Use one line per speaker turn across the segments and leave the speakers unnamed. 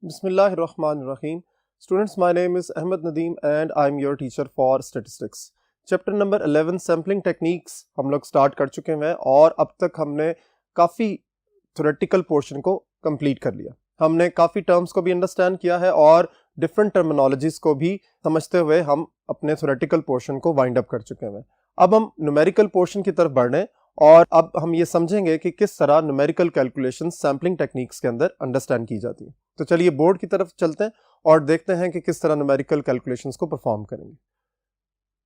Bismillahirrahmanirrahim. Students, my name is Ahmed Nadeem and I'm your teacher for statistics. Chapter number 11 sampling techniques हम लोग start कर चुके हैं और अब तक हमने काफ़ी थ्योरेटिकल पोर्शन को कंप्लीट कर लिया। हमने काफ़ी टर्म्स को भी अंडरस्टैंड किया है और डिफरेंट टर्मिनोलॉजीज को भी समझते हुए हम अपने थ्योरेटिकल पोर्शन को वाइंड अप कर चुके हैं। अब हम न्यूमेरिकल पोर्शन की तरफ बढ़ रहे हैं और अब हम ये समझेंगे कि किस तरह न्यूमेरिकल कैलकुलेशन सैम्पलिंग टेक्निक्स के अंदर अंडरस्टैंड की जाती है। तो चलिए बोर्ड की तरफ चलते हैं और देखते हैं कि किस तरह न्यूमेरिकल कैलकुलेशंस को परफॉर्म करेंगे।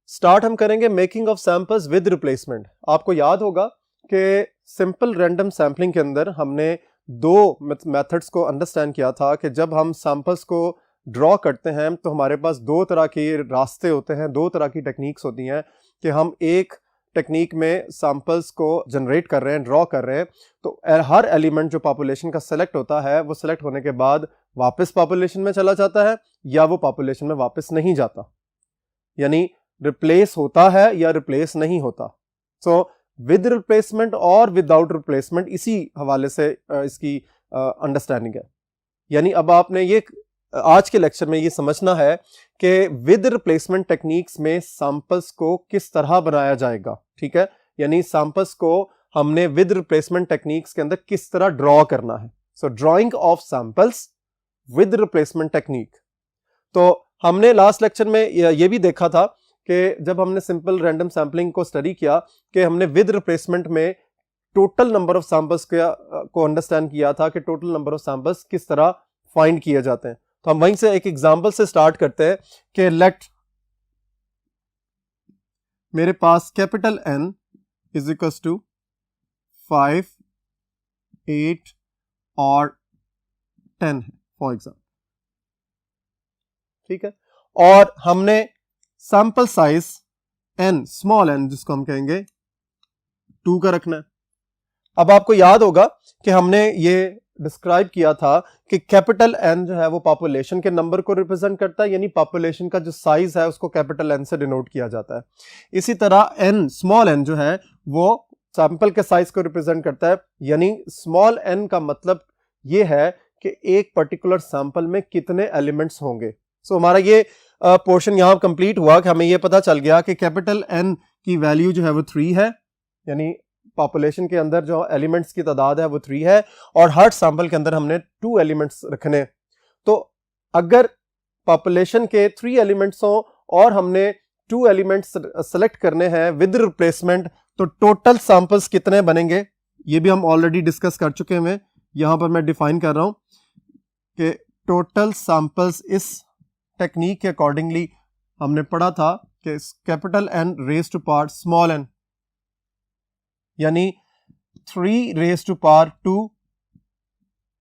स्टार्ट हम करेंगे making of samples with replacement. आपको याद होगा कि सिंपल रैंडम सैम्पलिंग के अंदर हमने दो मेथड्स को अंडरस्टैंड किया था कि जब हम सैंपल्स को ड्रॉ करते हैं तो हमारे पास दो तरह के रास्ते होते हैं, दो तरह की टेक्निक्स होती हैं कि हम एक टेक्निक में सैंपल्स को जनरेट कर रहे हैं, ड्रॉ कर रहे हैं, तो हर एलिमेंट जो पॉपुलेशन का सेलेक्ट होता है वो सेलेक्ट होने के बाद वापस पॉपुलेशन में चला जाता है या वो पॉपुलेशन में वापस नहीं जाता, यानी रिप्लेस होता है या रिप्लेस नहीं होता। सो विद रिप्लेसमेंट और विदाउट रिप्लेसमेंट, इसी हवाले से इसकी अंडरस्टैंडिंग है। यानी अब आपने ये आज के लेक्चर में ये समझना है कि विद रिप्लेसमेंट टेक्निक्स में सैंपल्स को किस तरह बनाया जाएगा। ठीक है, यानी सैंपल्स को हमने विद रिप्लेसमेंट टेक्निक्स के अंदर किस तरह ड्रॉ करना है। So drawing of samples with replacement technique. तो हमने लास्ट लेक्चर में ये भी देखा था कि जब हमने सिंपल रैंडम सैम्पलिंग को स्टडी किया कि हमने विद रिप्लेसमेंट में टोटल नंबर ऑफ सैंपल्स को अंडरस्टैंड किया था कि टोटल नंबर ऑफ सैंपल्स किस तरह फाइंड किए जाते हैं। तो हम वहीं से एक एग्जांपल से स्टार्ट करते हैं कि लेट मेरे पास capital N is equal to 5, 8 और 10 है फॉर एग्जाम्पल। ठीक है, और हमने sample size n, small n, जिसको हम कहेंगे 2 का रखना है। अब आपको याद होगा कि हमने ये डिस्क्राइब किया था कि कैपिटल N जो है वो पॉपुलेशन के नंबर को रिप्रेजेंट करता है, यानी पॉपुलेशन का जो साइज है उसको कैपिटल N से डिनोट किया जाता है। इसी तरह n, स्मॉल n जो है वो सैंपल के साइज को रिप्रेजेंट करता है, यानी स्मॉल n का मतलब ये है कि एक पर्टिकुलर सैंपल में कितने एलिमेंट्स होंगे। सो हमारा ये पोर्शन यहां कंप्लीट हुआ कि हमें ये पता चल गया कि कैपिटल N की वैल्यू जो है वो 3 है, यानी पॉपुलेशन के अंदर जो एलिमेंट्स की तादाद है वो 3 है और हर सैंपल के अंदर हमने 2 एलिमेंट्स रखने। तो अगर पॉपुलेशन के 3 एलिमेंट्स हों और हमने 2 एलिमेंट्स सेलेक्ट करने हैं विद रिप्लेसमेंट, तो टोटल सैंपल्स कितने बनेंगे ये भी हम ऑलरेडी डिस्कस कर चुके हैं। यहां पर मैं डिफाइन कर रहा हूं कि टोटल सैंपल्स इस टेक्निक के अकॉर्डिंगली हमने पढ़ा था कि capital N raise to power small n, यानी 3 रेज टू पावर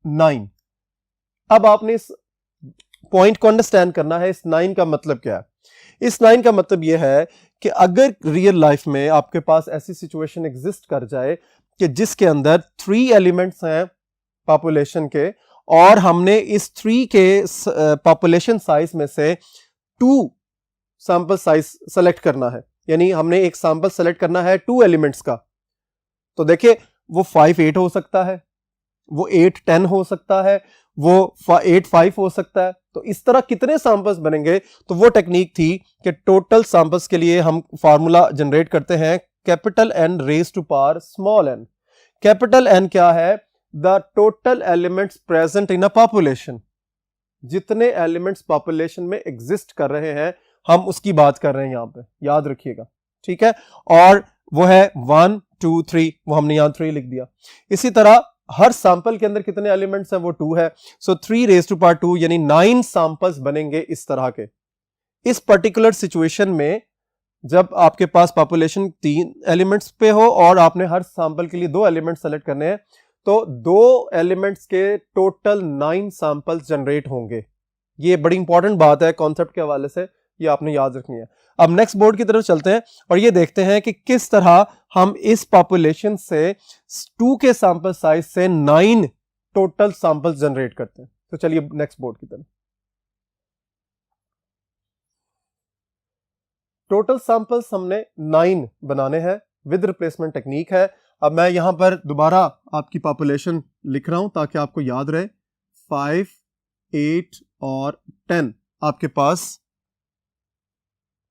9। अब आपने इस पॉइंट को अंडरस्टैंड करना है, इस 9 का मतलब क्या है। इस 9 का मतलब यह है कि अगर रियल लाइफ में आपके पास ऐसी सिचुएशन एग्जिस्ट कर जाए कि जिसके अंदर 3 एलिमेंट्स हैं पॉपुलेशन के और हमने इस 3 के पॉपुलेशन साइज में से 2 सैंपल साइज सेलेक्ट करना है, यानी हमने एक सैंपल सेलेक्ट करना है 2 एलिमेंट्स का, तो देखिए वो 5, 8 हो सकता है, वो 8, 10 हो सकता है, वो 8, 5 हो सकता है। तो इस तरह कितने सैंपल्स बनेंगे, तो वो टेक्निक थी कि टोटल सैंपल्स के लिए हम फार्मूला जनरेट करते हैं capital N raise to power small n। Capital N क्या है? The total elements present in a population. जितने एलिमेंट्स पॉपुलेशन में एग्जिस्ट कर रहे हैं हम उसकी बात कर रहे हैं यहां पे, याद रखिएगा। ठीक है, और वो है 1, 2, 3, वो हमने यहां 3 लिख दिया। इसी तरह हर सैंपल के अंदर कितने एलिमेंट्स हैं, वो 2 है। सो 3 रेज टू पावर 2, यानी 9 सैंपल्स बनेंगे इस तरह के। इस पर्टिकुलर सिचुएशन में जब आपके पास पॉपुलेशन 3 एलिमेंट्स पे हो और आपने हर सैंपल के लिए 2 एलिमेंट्स सेलेक्ट करने हैं, तो 2 एलिमेंट्स के टोटल 9 सैंपल्स जनरेट होंगे। ये बड़ी इंपॉर्टेंट बात है कॉन्सेप्ट के हवाले से, ये आपने याद रखनी है। अब नेक्स्ट बोर्ड की तरफ चलते हैं और ये देखते हैं कि किस तरह हम इस पॉपुलेशन से 2 के सैंपल साइज से 9 टोटल सैंपल्स जनरेट करते हैं। तो चलिए नेक्स्ट बोर्ड की तरफ। टोटल सैंपल्स हमने 9 बनाने हैं, विद रिप्लेसमेंट टेक्निक है। अब मैं यहां पर दोबारा आपकी पॉपुलेशन लिख रहा हूं ताकि आपको याद रहे। 5, 8 और 10 आपके पास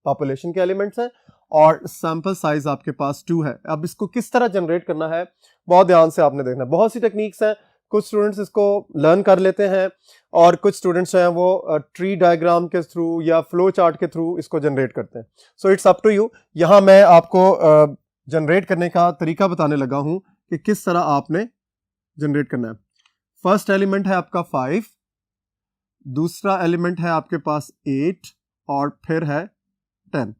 पॉपुलेशन के एलिमेंट्स हैं और सैंपल साइज आपके पास 2 है। अब इसको किस तरह जनरेट करना है बहुत ध्यान से आपने देखना है। बहुत सी टेक्निक्स हैं, कुछ स्टूडेंट्स इसको लर्न कर लेते हैं और कुछ स्टूडेंट्स हैं वो ट्री डायग्राम के थ्रू या फ्लो चार्ट के थ्रू इसको जनरेट करते हैं। So it's up to you. यहाँ मैं आपको जनरेट करने का तरीका बताने लगा हूं कि किस तरह आपने जनरेट करना है। फर्स्ट एलिमेंट है आपका 5, दूसरा एलिमेंट है आपके पास 8 और फिर है 10।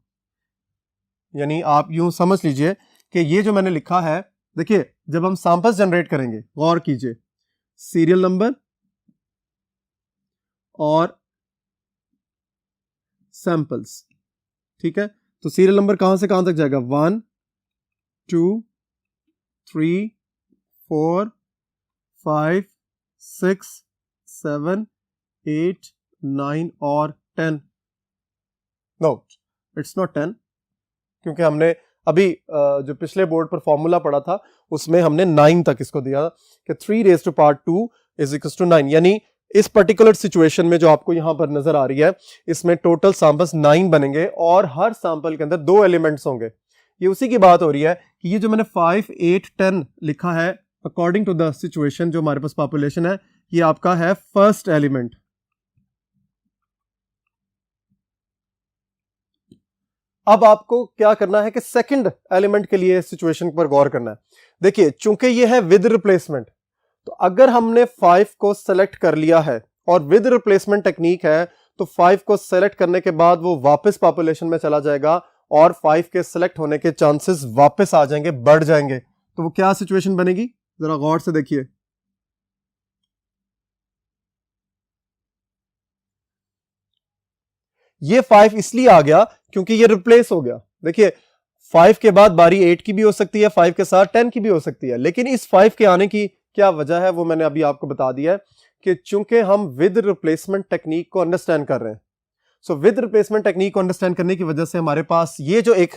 यानी आप यूं समझ लीजिए कि ये जो मैंने लिखा है, देखिए जब हम सैंपल्स जनरेट करेंगे गौर कीजिए, सीरियल नंबर और सैंपल्स, ठीक है। तो सीरियल नंबर कहां से कहां तक जाएगा? 1 2 3 4 5 6 7 8 9 और 10। नो, इट्स नॉट 10, क्योंकि हमने अभी जो पिछले बोर्ड पर फॉर्मूला पढ़ा था उसमें हमने 9 तक इसको दिया कि 3 raised to power 2 is equals to 9। यानी इस पर्टिकुलर सिचुएशन में जो आपको यहां पर नजर आ रही है, इसमें टोटल सैंपल्स 9 बनेंगे और हर सैंपल के अंदर 2 एलिमेंट्स होंगे। ये उसी की बात हो रही है कि ये जो मैंने 5 8 10 लिखा है अकॉर्डिंग टू द सिचुएशन जो हमारे पास पॉपुलेशन है, ये आपका है फर्स्ट एलिमेंट। अब आपको क्या करना है कि सेकंड एलिमेंट के लिए सिचुएशन पर गौर करना है। देखिए चूंकि ये है विद रिप्लेसमेंट, तो अगर हमने 5 को सेलेक्ट कर लिया है और विद रिप्लेसमेंट टेक्निक है, तो 5 को सेलेक्ट करने के बाद वो वापस पॉपुलेशन में चला जाएगा और 5 के सेलेक्ट होने के चांसेस वापस आ जाएंगे, बढ़ जाएंगे। तो वो क्या सिचुएशन बनेगी, जरा गौर से देखिए। ये 5 इसलिए आ गया क्योंकि ये रिप्लेस हो गया। देखिए 5 के बाद बारी 8 की भी हो सकती है, 5 के साथ 10 की भी हो सकती है, लेकिन इस 5 के आने की क्या वजह है वो मैंने अभी आपको बता दिया है कि चूंकि हम विद रिप्लेसमेंट टेक्निक को अंडरस्टैंड कर रहे हैं। सो विद रिप्लेसमेंट टेक्निक को अंडरस्टैंड करने की वजह से हमारे पास ये जो एक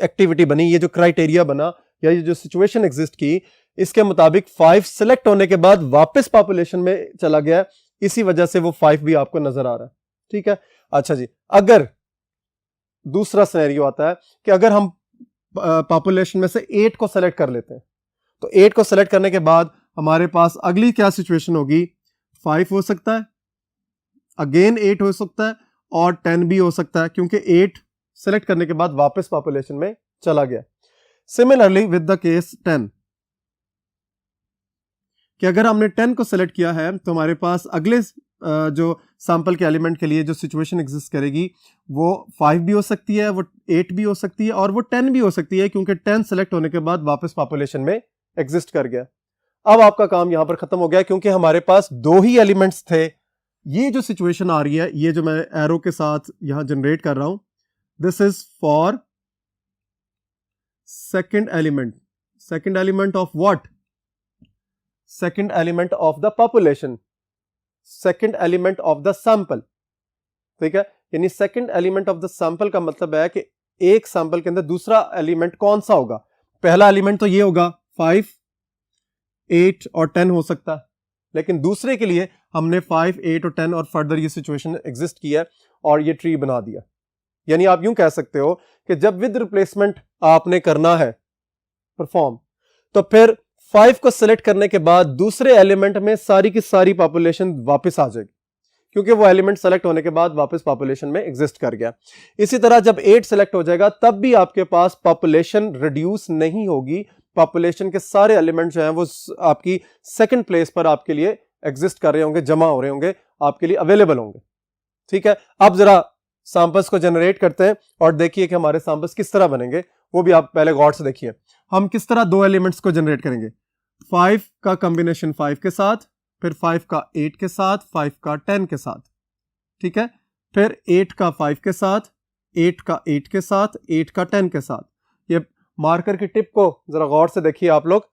एक्टिविटी बनी, ये जो क्राइटेरिया बना या ये जो सिचुएशन एग्जिस्ट की, इसके मुताबिक 5 सेलेक्ट होने के बाद वापस पॉपुलेशन में चला गया, इसी वजह से वो 5 भी आपको नजर आ रहा है। ठीक है, अच्छा जी। अगर दूसरा सिनेरियो आता है कि अगर हम पॉपुलेशन में से 8 को सेलेक्ट कर लेते हैं, तो 8 को सेलेक्ट करने के बाद हमारे पास अगली क्या सिचुएशन होगी? 5 हो सकता है, अगेन 8 हो सकता है और 10 भी हो सकता है, क्योंकि 8 सेलेक्ट करने के बाद वापस पॉपुलेशन में चला गया। सिमिलरली विद द केस 10, कि अगर हमने 10 को सेलेक्ट किया है तो हमारे पास अगले जो सैंपल के एलिमेंट के लिए जो सिचुएशन एग्जिस्ट करेगी वो 5 भी हो सकती है, वो 8 भी हो सकती है और वो 10 भी हो सकती है, क्योंकि 10 सेलेक्ट होने के बाद वापस पॉपुलेशन में एग्जिस्ट कर गया। अब आपका काम यहां पर खत्म हो गया, क्योंकि हमारे पास 2 ही एलिमेंट्स थे। ये जो सिचुएशन आ रही है, ये जो मैं एरो के साथ यहां जनरेट कर रहा हूं, this is for second element. Second element of what? Second element of the population, second element of the sample. ठीक है, यानी second element of the sample का मतलब है कि एक सैंपल के अंदर दूसरा एलिमेंट कौन सा होगा। पहला एलिमेंट तो ये होगा 5 8 और 10 हो सकता है, लेकिन दूसरे के लिए हमने 5 8 और 10 और फर्दर ये सिचुएशन एग्जिस्ट की है और ये ट्री बना दिया। यानी आप यूं कह सकते हो कि जब विद रिप्लेसमेंट आपने करना है परफॉर्म, तो फिर 5 को सिलेक्ट करने के बाद दूसरे एलिमेंट में सारी की सारी पॉपुलेशन वापस आ जाएगी, क्योंकि वो एलिमेंट सेलेक्ट होने के बाद वापस पॉपुलेशन में एग्जिस्ट कर गया। इसी तरह जब 8 सेलेक्ट हो जाएगा तब भी आपके पास पॉपुलेशन रिड्यूस नहीं होगी, पॉपुलेशन के सारे एलिमेंट जो हैं वो आपकी सेकंड प्लेस पर आपके लिए एग्जिस्ट कर रहे होंगे, जमा हो रहे होंगे, आपके लिए अवेलेबल होंगे। ठीक है, अब जरा सैंपल्स को जनरेट करते हैं और देखिए कि हमारे सैंपल्स किस तरह बनेंगे, वो भी आप पहले गौर से देखिए। हम किस तरह 2 एलिमेंट्स को जनरेट करेंगे? 5 का कॉम्बिनेशन 5 के साथ, फिर 5 का 8 के साथ, 5 का 10 के साथ, ठीक है, फिर 8 का 5 के साथ, 8 का 8 के साथ, 8 का 10 के साथ। ये मार्कर की टिप को जरा गौर से देखिए आप लोग।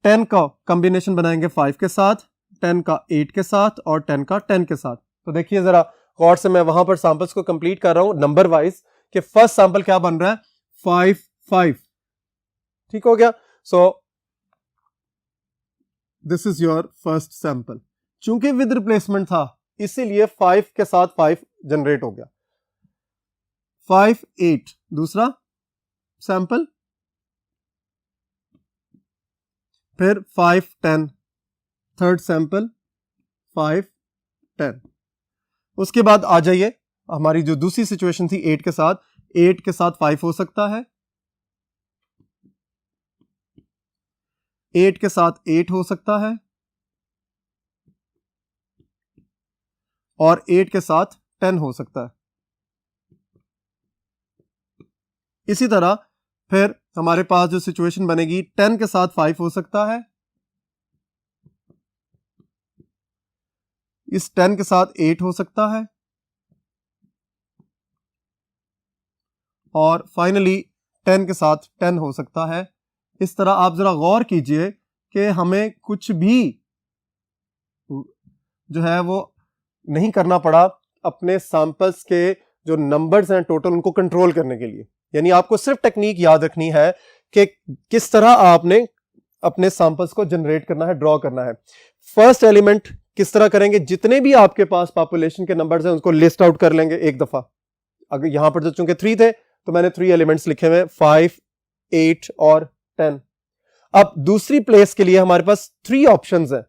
10 का कॉम्बिनेशन बनाएंगे 5 के साथ, 10 का 8 के साथ और 10 का 10 के साथ। तो देखिए जरा गौर से, मैं वहां पर सैंपल्स को कंप्लीट कर रहा हूं नंबर वाइज कि फर्स्ट सैंपल क्या बन रहा है? 5 5। ठीक हो गया। So this is your first sample. चूंकि विद रिप्लेसमेंट था इसीलिए 5 के साथ 5 जनरेट हो गया। 5 8 दूसरा सैंपल, फिर 5 10 थर्ड सैंपल 5 10। उसके बाद आ जाइए हमारी जो दूसरी सिचुएशन थी 8 के साथ 5 हो सकता है, 8 के साथ 8 हो सकता है और 8 के साथ 10 हो सकता है। इसी तरह फिर हमारे पास जो सिचुएशन बनेगी 10 के साथ 5 हो सकता है, इस 10 के साथ 8 हो सकता है और फाइनली 10 के साथ 10 हो सकता है। इस तरह आप जरा गौर कीजिए कि हमें कुछ भी जो है वो नहीं करना पड़ा अपने सैंपल्स के जो नंबर्स हैं टोटल उनको कंट्रोल करने के लिए। यानी आपको सिर्फ टेक्निक याद रखनी है कि किस तरह आपने अपने सैंपल्स को जनरेट करना है, ड्रॉ करना है। फर्स्ट एलिमेंट किस तरह करेंगे, जितने भी आपके पास पॉपुलेशन के नंबर्स हैं उनको लिस्ट आउट कर लेंगे एक दफा। अगर यहां पर जो चूंकि 3 थे तो मैंने 3 एलिमेंट्स लिखे हुए 5 8 और 10। अब दूसरी प्लेस के लिए हमारे पास 3 ऑप्शंस हैं।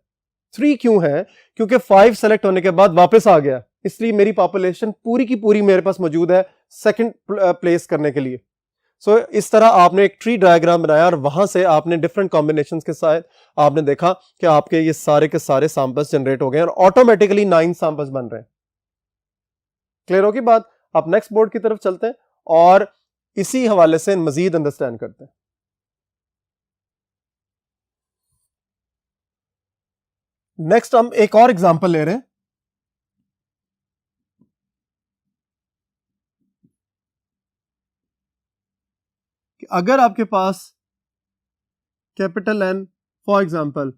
3 क्यों है? क्योंकि 5 सेलेक्ट होने के बाद वापस आ गया, इसलिए मेरी पॉपुलेशन पूरी की पूरी मेरे पास मौजूद है सेकंड प्लेस करने के लिए। सो इस तरह आपने एक ट्री डायग्राम बनाया और वहां से आपने डिफरेंट कॉम्बिनेशंस के साथ आपने देखा कि आपके ये सारे के सारे सैंपल्स जनरेट हो गए और ऑटोमेटिकली 9 सैंपल्स बन रहे हैं। क्लियर होगी बात? आप नेक्स्ट बोर्ड की तरफ चलते हैं और इसी हवाले से मजीद अंडरस्टैंड करते हैं। नेक्स्ट हम एक और एग्जांपल ले रहे हैं। कि अगर आपके पास कैपिटल एन फॉर एग्जांपल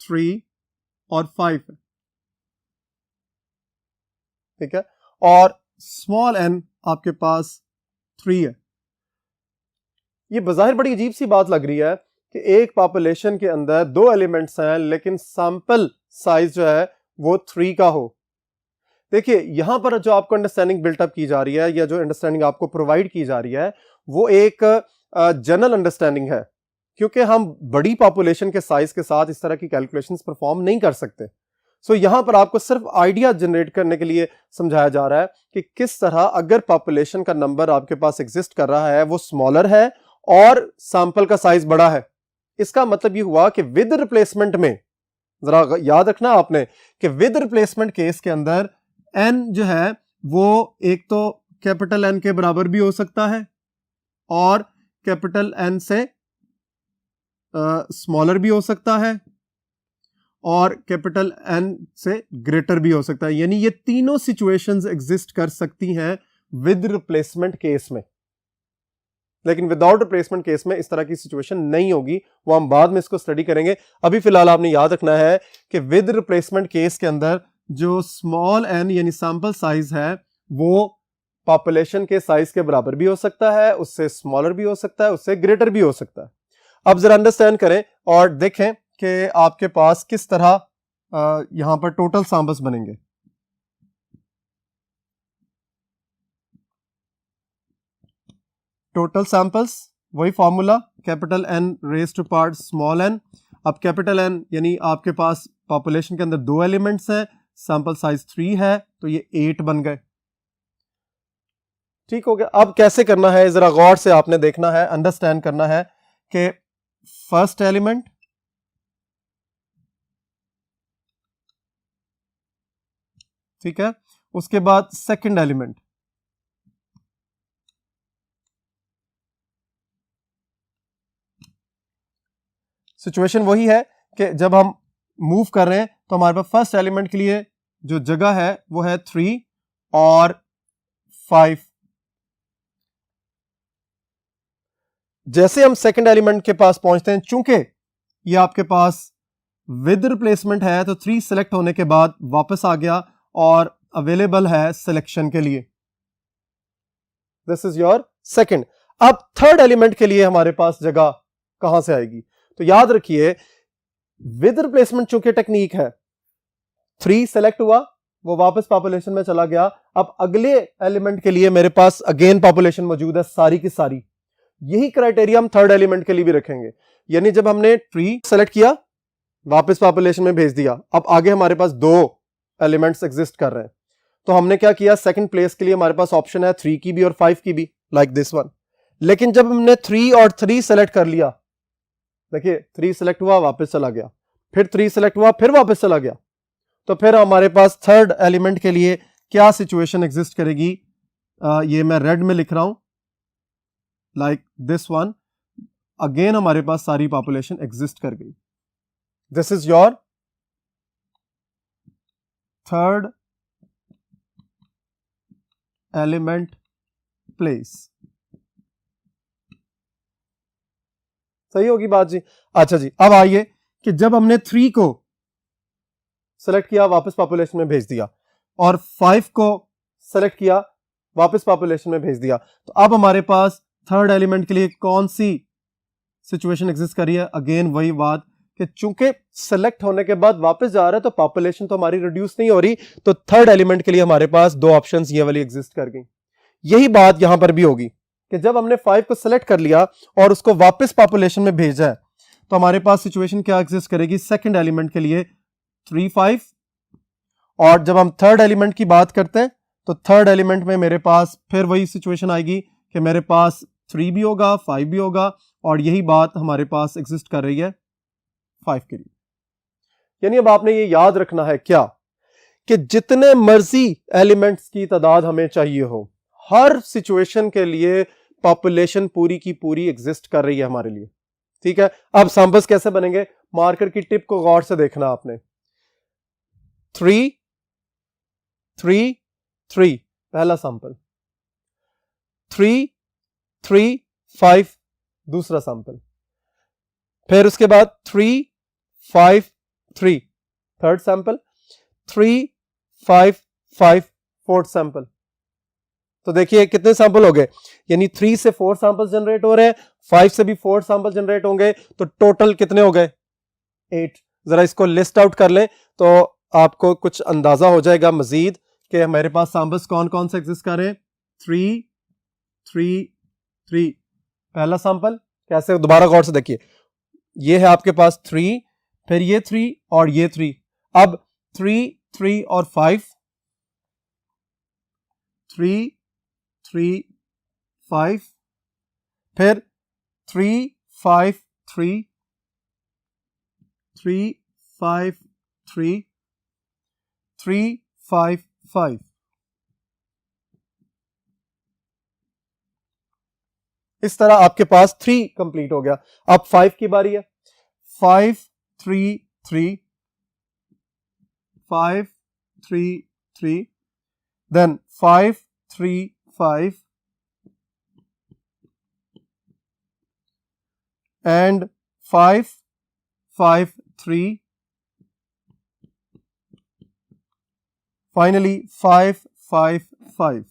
3 और 5 है, ठीक है, और स्मॉल एन आपके पास 3 है। ये बज़ाहिर बड़ी अजीब सी बात लग रही है कि एक पॉपुलेशन के अंदर 2 एलिमेंट्स हैं लेकिन सैंपल साइज जो है वो 3 का हो। देखिए यहां पर जो आपको अंडरस्टैंडिंग बिल्टअप की जा रही है या जो अंडरस्टैंडिंग आपको प्रोवाइड की जा रही है वो एक जनरल अंडरस्टैंडिंग है, क्योंकि हम बड़ी पॉपुलेशन के साइज के साथ इस तरह की कैलकुलेशंस परफॉर्म नहीं कर सकते। सो यहां पर आपको सिर्फ आइडिया जनरेट करने के लिए समझाया जा रहा है कि किस तरह अगर पॉपुलेशन का नंबर आपके पास एग्जिस्ट कर रहा है वो स्मॉलर है और सैंपल का साइज बड़ा है, इसका मतलब ये हुआ कि विद रिप्लेसमेंट में, जरा याद रखना आपने कि विद रिप्लेसमेंट केस के अंदर एन जो है वो एक तो कैपिटल एन के बराबर भी हो सकता है और कैपिटल एन से स्मॉलर भी हो सकता है और कैपिटल एन से ग्रेटर भी हो सकता है। यानी ये तीनों सिचुएशंस एग्जिस्ट कर सकती हैं विद रिप्लेसमेंट केस में, लेकिन विदाउट रिप्लेसमेंट केस में इस तरह की सिचुएशन नहीं होगी। वो हम बाद में इसको स्टडी करेंगे। अभी फिलहाल आपने याद रखना है कि विद रिप्लेसमेंट केस के अंदर जो स्मॉल एन यानी सैंपल साइज है वो पॉपुलेशन के साइज के बराबर भी हो सकता है, उससे स्मॉलर भी हो सकता है, उससे ग्रेटर भी हो सकता है। अब जरा अंडरस्टैंड करें और देखें कि आपके पास किस तरह यहां पर टोटल सैंपल्स बनेंगे। टोटल सैंपल्स वही formula, capital N raise to power small N. अब कैपिटल एन यानी आपके पास पॉपुलेशन के अंदर 2 एलिमेंट्स हैं, सैंपल साइज 3 है तो ये 8 बन गए। ठीक हो गया। अब कैसे करना है जरा गौर से आपने देखना है, अंडरस्टैंड करना है कि फर्स्ट एलिमेंट ठीक है, उसके बाद सेकंड एलिमेंट, सिचुएशन वही है कि जब हम मूव कर रहे हैं तो हमारे पास फर्स्ट एलिमेंट के लिए जो जगह है वो है 3 और 5। जैसे हम सेकंड एलिमेंट के पास पहुंचते हैं, चूंकि ये आपके पास विद रिप्लेसमेंट है तो 3 सेलेक्ट होने के बाद वापस आ गया और अवेलेबल है सिलेक्शन के लिए। This is your second. अब थर्ड एलिमेंट के लिए हमारे पास जगह कहां से आएगी? तो याद रखिए विद रिप्लेसमेंट चूंकि टेक्निक है, 3 सेलेक्ट हुआ, वो वापस पॉपुलेशन में चला गया। अब अगले एलिमेंट के लिए मेरे पास अगेन पॉपुलेशन मौजूद है सारी की सारी। यही क्राइटेरिया हम थर्ड एलिमेंट के लिए भी रखेंगे। यानी जब हमने ट्री सेलेक्ट किया, वापस पॉपुलेशन में भेज दिया, अब आगे हमारे पास 2 एलिमेंट्स एग्जिस्ट कर रहे हैं, तो हमने क्या किया, सेकंड प्लेस के लिए हमारे पास ऑप्शन है 3 की भी और 5 की भी, लाइक दिस वन। लेकिन जब हमने 3 और 3 सेलेक्ट कर लिया, देखिए 3 सेलेक्ट हुआ वापस चला गया, फिर 3 सेलेक्ट हुआ फिर वापस चला गया, तो फिर हमारे पास थर्ड एलिमेंट के लिए क्या सिचुएशन एग्जिस्ट करेगी, ये मैं रेड में लिख रहा हूं, लाइक दिस वन। अगेन हमारे पास सारी पॉपुलेशन एग्जिस्ट कर गई। This is your third element place. सही होगी बात जी। अच्छा जी, अब आइए कि जब हमने 3 को सेलेक्ट किया, वापस पॉपुलेशन में भेज दिया, और 5 को सेलेक्ट किया, वापस पॉपुलेशन में भेज दिया, तो अब हमारे पास थर्ड एलिमेंट के लिए कौन सी सिचुएशन एग्जिस्ट कर रही है। अगेन वही बात कि चूंकि सेलेक्ट होने के बाद वापस जा रहा है, तो पॉपुलेशन तो हमारी रिड्यूस नहीं हो रही, तो थर्ड एलिमेंट के लिए हमारे पास 2 ऑप्शंस ये वाली एग्जिस्ट कर गई। यही बात यहां पर भी होगी कि जब हमने 5 को सेलेक्ट कर लिया और उसको वापस पॉपुलेशन में भेजा है, तो हमारे पास सिचुएशन क्या एग्जिस्ट करेगी, सेकंड एलिमेंट के लिए 3, 5। और जब हम थर्ड एलिमेंट की बात करते हैं, तो थर्ड एलिमेंट में मेरे पास फिर वही सिचुएशन आएगी कि मेरे पास 3 भी होगा, 5 भी होगा, और यही बात हमारे पास एग्जिस्ट कर रही है 5 के लिए। यानी अब आपने ये याद रखना है क्या, कि जितने मर्जी एलिमेंट्स की तादाद हमें चाहिए हो, हर सिचुएशन के लिए पॉपुलेशन पूरी की पूरी एग्जिस्ट कर रही है हमारे लिए। ठीक है, अब सैंपल्स कैसे बनेंगे, मार्कर की टिप को गौर से देखना आपने। 3, 3, 3 पहला सैंपल, 3, 3, 5 दूसरा सैंपल, फिर उसके बाद 3, 5, 3 थर्ड सैंपल, 3, 5, 5 फोर्थ सैंपल। तो देखिए कितने सैंपल हो गए, यानी 3 से 4 सैंपल जनरेट हो रहे हैं, 5 से भी 4 सैंपल जनरेट होंगे, तो टोटल कितने हो गए, 8। जरा इसको लिस्ट आउट कर लें तो आपको कुछ अंदाजा हो जाएगा मजीद कि हमारे पास सैंपल्स कौन कौन से एग्जिस्ट कर रहे हैं। 3, 3, 3 पहला सैंपल, कैसे, दोबारा गौर से देखिए, ये है आपके पास 3, फिर ये 3 और ये 3, अब 3, 3 और 5, 3, 3, 5, फिर 3, 5, 3, 3, 5, 3, 3, 5, 5। इस तरह आपके पास 3 कंप्लीट हो गया। अब 5 की बारी है, 5, 3, 3, 5, 3, 3, then 5, 3, 5, and 5, 5, 3, finally 5, 5, 5।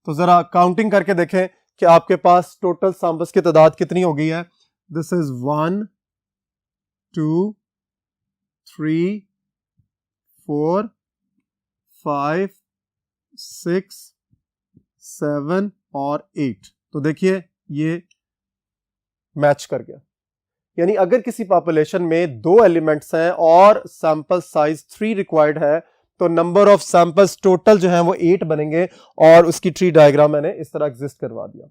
तो जरा काउंटिंग करके देखें कि आपके पास टोटल सैंपल्स की तादाद कितनी हो गई है। दिस इज 1, 2, 3, 4, 5, 6, 7 और 8। तो देखिए ये मैच कर गया। यानी अगर किसी पॉपुलेशन में 2 एलिमेंट्स हैं और सैंपल साइज 3 रिक्वायर्ड है, तो नंबर ऑफ सैंपल्स टोटल जो है वो 8 बनेंगे, और उसकी ट्री डायग्राम मैंने इस तरह एग्जिस्ट करवा दिया।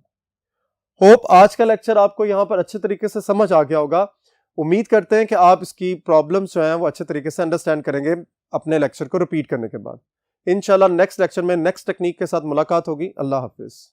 होप आज का लेक्चर आपको यहां पर अच्छे तरीके से समझ आ गया होगा। उम्मीद करते हैं कि आप इसकी प्रॉब्लम्स जो हैं वो अच्छे तरीके से अंडरस्टैंड करेंगे अपने लेक्चर को रिपीट करने के बाद। इंशाल्लाह नेक्स्ट लेक्चर में नेक्स्ट टेक्निक के साथ मुलाकात होगी। अल्लाह हाफिज।